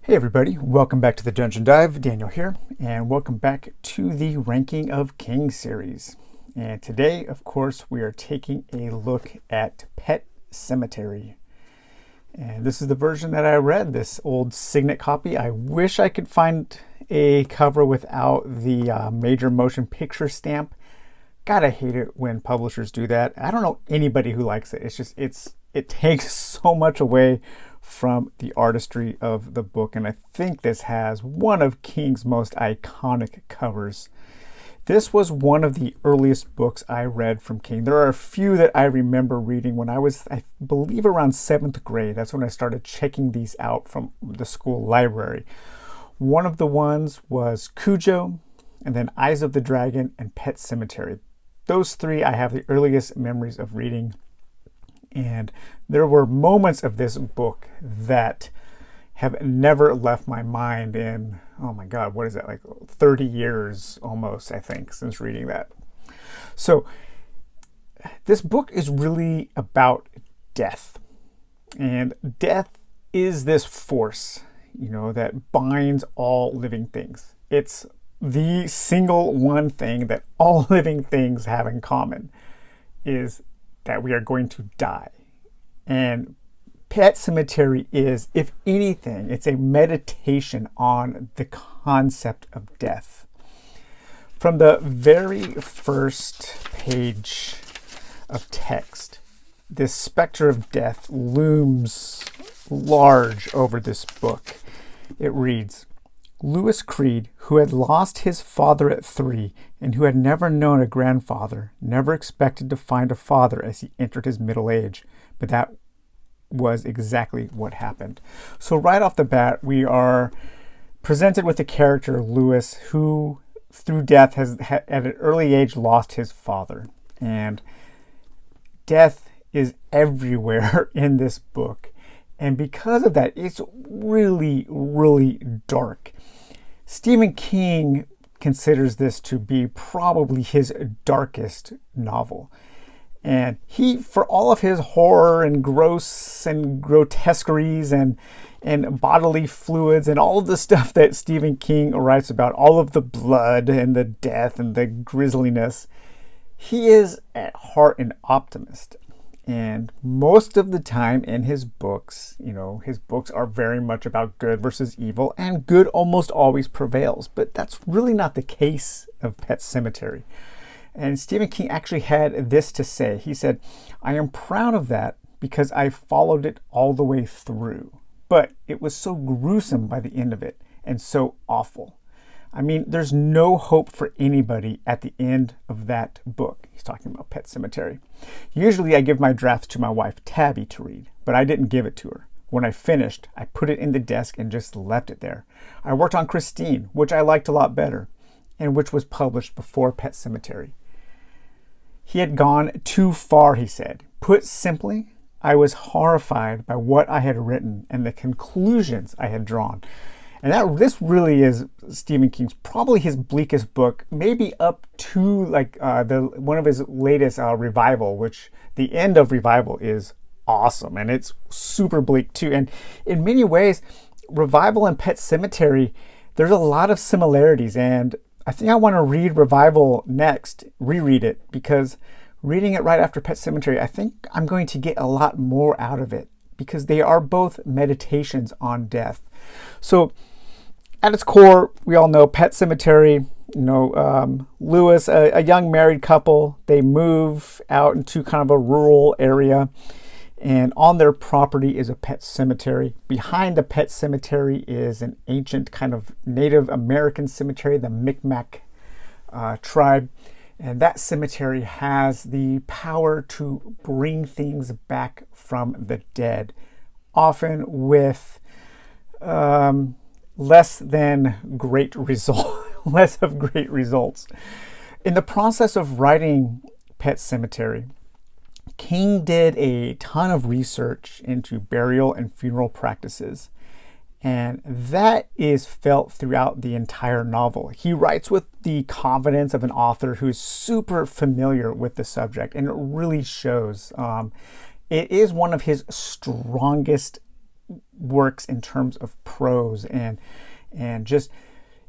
Hey everybody, welcome back to the Dungeon Dive. Daniel here, and welcome back to the Ranking of Kings series. And today, of course, we are taking a look at Pet Sematary. And this is the version that I read, this old Signet copy. I wish I could find a cover without the major motion picture stamp. God, I hate it when publishers do that. I don't know anybody who likes it. It takes so much away from the artistry of the book, and I think this has one of King's most iconic covers. This was one of the earliest books I read from King. There are a few that I remember reading when I was, I believe, around 7th grade. That's when I started checking these out from the school library. One of the ones was Cujo, and then Eyes of the Dragon, and Pet Sematary. Those three I have the earliest memories of reading. And there were moments of this book that have never left my mind in, oh my God, what is that, like 30 years almost, I think, since reading that. So this book is really about death. And death is this force, that binds all living things. It's the single one thing that all living things have in common is that we are going to die. And Pet Sematary is, if anything, it's a meditation on the concept of death. From the very first page of text, this specter of death looms large over this book. It reads, Lewis Creed, who had lost his father at 3 and who had never known a grandfather, never expected to find a father as he entered his middle age. But that was exactly what happened. So right off the bat, we are presented with the character Lewis, who through death has at an early age lost his father. And death is everywhere in this book. And because of that, it's really, really dark. Stephen King considers this to be probably his darkest novel. And he, for all of his horror and gross and grotesqueries and bodily fluids and all of the stuff that Stephen King writes about, all of the blood and the death and the grisliness, he is at heart an optimist. And most of the time in his books, his books are very much about good versus evil, and good almost always prevails. But that's really not the case of Pet Sematary. And Stephen King actually had this to say. He said, I am proud of that because I followed it all the way through. But it was so gruesome by the end of it and so awful. I mean, there's no hope for anybody at the end of that book. He's talking about Pet Sematary. Usually I give my drafts to my wife, Tabby, to read, but I didn't give it to her. When I finished, I put it in the desk and just left it there. I worked on Christine, which I liked a lot better, and which was published before Pet Sematary. He had gone too far, he said. Put simply, I was horrified by what I had written and the conclusions I had drawn. And this really is Stephen King's, probably his bleakest book, maybe up to one of his latest Revival, which the end of Revival is awesome, and it's super bleak too. And in many ways, Revival and Pet Sematary, there's a lot of similarities, and I think I want to read Revival next, reread it, because reading it right after Pet Sematary, I think I'm going to get a lot more out of it, because they are both meditations on death. So at its core, we all know Pet Sematary, Lewis, a young married couple, they move out into kind of a rural area, and on their property is a pet cemetery. Behind the pet cemetery is an ancient kind of Native American cemetery, the Micmac tribe. And that cemetery has the power to bring things back from the dead, often with less of great results. In the process of writing Pet Sematary, King did a ton of research into burial and funeral practices, and that is felt throughout the entire novel. He writes with the confidence of an author who's super familiar with the subject, and it really shows. It is one of his strongest works in terms of prose, and just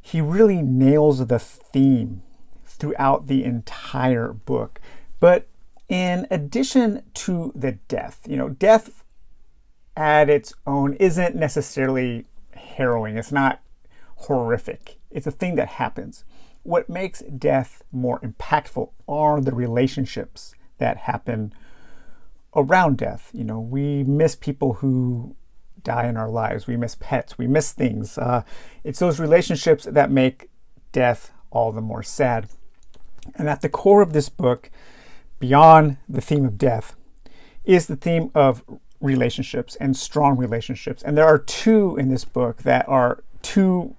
he really nails the theme throughout the entire book. But in addition to the death, death at its own isn't necessarily harrowing. It's not horrific. It's a thing that happens. What makes death more impactful are the relationships that happen around death. We miss people who die in our lives. We miss pets. We miss things. It's those relationships that make death all the more sad. And at the core of this book, beyond the theme of death, is the theme of relationships and strong relationships. And there are two in this book that are two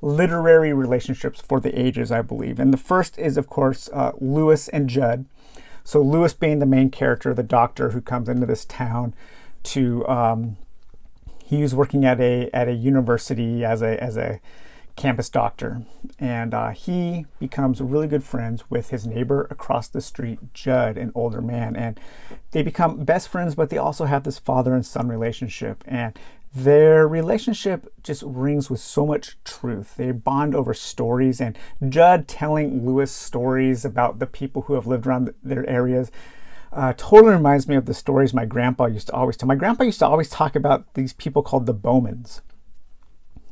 literary relationships for the ages, I believe. And the first is, of course, Lewis and Judd. So Lewis being the main character, the doctor who comes into this town to, he's working at a university as a campus doctor, and he becomes really good friends with his neighbor across the street, Judd, an older man, and they become best friends, but they also have this father and son relationship, and their relationship just rings with so much truth. They bond over stories, and Judd telling Lewis stories about the people who have lived around their areas totally reminds me of the stories my grandpa used to always tell. My grandpa used to always talk about these people called the Bowmans.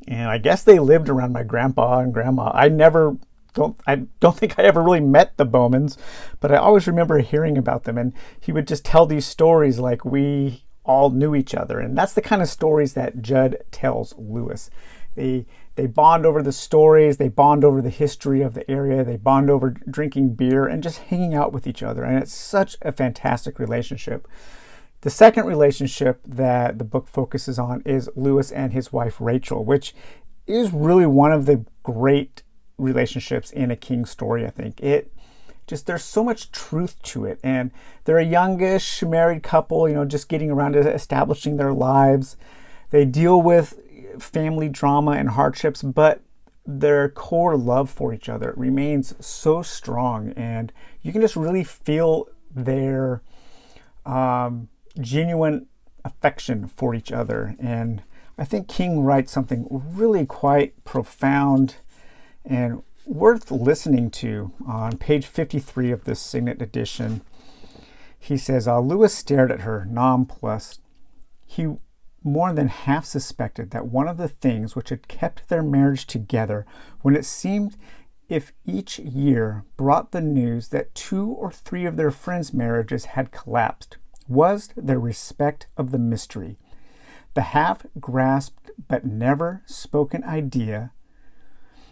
And I guess they lived around my grandpa and grandma. I don't think I ever really met the Bowmans, but I always remember hearing about them. And he would just tell these stories like we all knew each other. And that's the kind of stories that Judd tells Lewis. They bond over the stories, they bond over the history of the area, they bond over drinking beer and just hanging out with each other. And it's such a fantastic relationship. The second relationship that the book focuses on is Lewis and his wife Rachel, which is really one of the great relationships in a King story, I think. There's so much truth to it. And they're a youngish married couple, just getting around to establishing their lives. They deal with family drama and hardships, but their core love for each other remains so strong. And you can just really feel their genuine affection for each other. And I think King writes something really quite profound and worth listening to. On page 53 of this Signet edition, he says, Lewis stared at her, nonplussed. He more than half suspected that one of the things which had kept their marriage together, when it seemed if each year brought the news that 2 or 3 of their friends' marriages had collapsed, was their respect of the mystery, the half-grasped but never spoken idea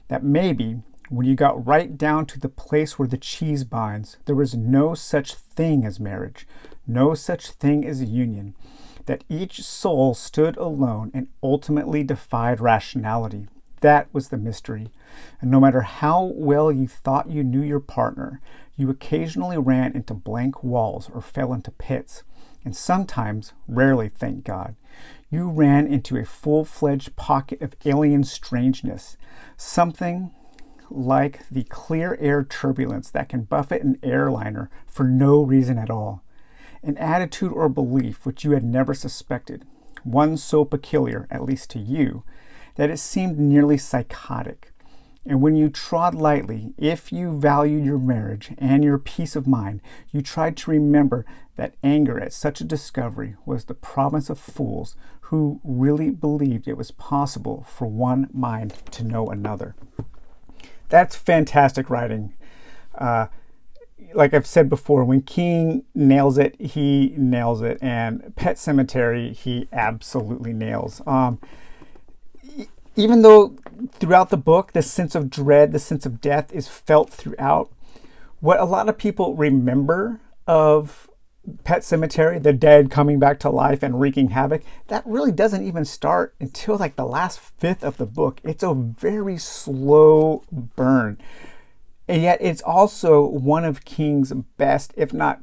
that maybe, when you got right down to the place where the cheese binds, there was no such thing as marriage, no such thing as a union, that each soul stood alone and ultimately defied rationality. That was the mystery. And no matter how well you thought you knew your partner, you occasionally ran into blank walls or fell into pits. And sometimes, rarely, thank God, you ran into a full-fledged pocket of alien strangeness, something like the clear air turbulence that can buffet an airliner for no reason at all. An attitude or belief which you had never suspected, one so peculiar, at least to you, that it seemed nearly psychotic. And when you trod lightly, if you valued your marriage and your peace of mind, you tried to remember that anger at such a discovery was the province of fools who really believed it was possible for one mind to know another. That's fantastic writing. Like I've said before, when King nails it, he nails it. And Pet Sematary, he absolutely nails. Even though throughout the book, the sense of dread, the sense of death is felt throughout, what a lot of people remember of Pet Sematary, the dead coming back to life and wreaking havoc, that really doesn't even start until like the last fifth of the book. It's a very slow burn. And yet it's also one of King's best, if not,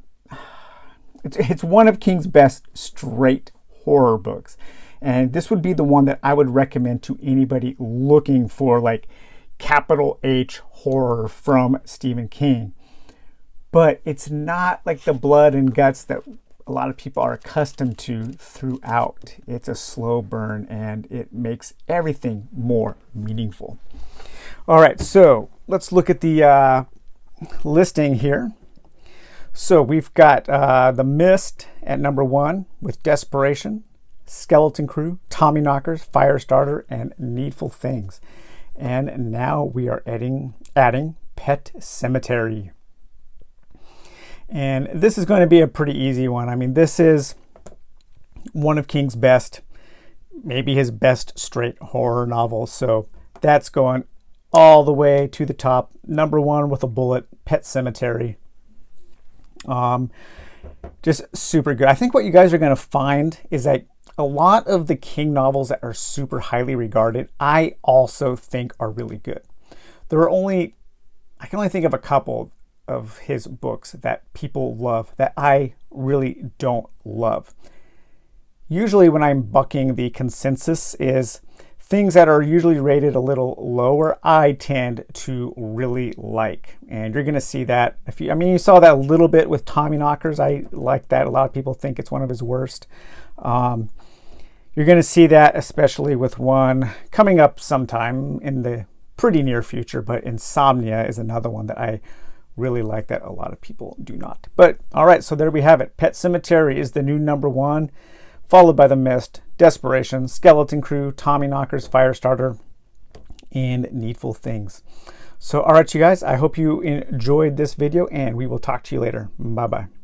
it's one of King's best straight horror books. And this would be the one that I would recommend to anybody looking for like capital H horror from Stephen King. But it's not like the blood and guts that a lot of people are accustomed to throughout. It's a slow burn and it makes everything more meaningful. All right, so let's look at the listing here. So we've got The Mist at number 1 with Desperation, Skeleton Crew, Tommyknockers, Firestarter, and Needful Things. And now we are adding Pet Sematary. And this is going to be a pretty easy one. I mean, this is one of King's best, maybe his best straight horror novel. So that's going all the way to the top. Number 1 with a bullet, Pet Sematary. Just super good. I think what you guys are going to find is that a lot of the King novels that are super highly regarded, I also think are really good. I can only think of a couple of his books that people love that I really don't love. Usually when I'm bucking the consensus is things that are usually rated a little lower, I tend to really like. And you're going to see that. You saw that a little bit with Tommyknockers. I like that. A lot of people think it's one of his worst. You're going to see that especially with one coming up sometime in the pretty near future, but Insomnia is another one that I really like that a lot of people do not. But all right, so there we have it. Pet Sematary is the new number 1, followed by The Mist, Desperation, Skeleton Crew, Tommyknockers, Firestarter, and Needful Things. So all right, you guys, I hope you enjoyed this video, and we will talk to you later. Bye-bye.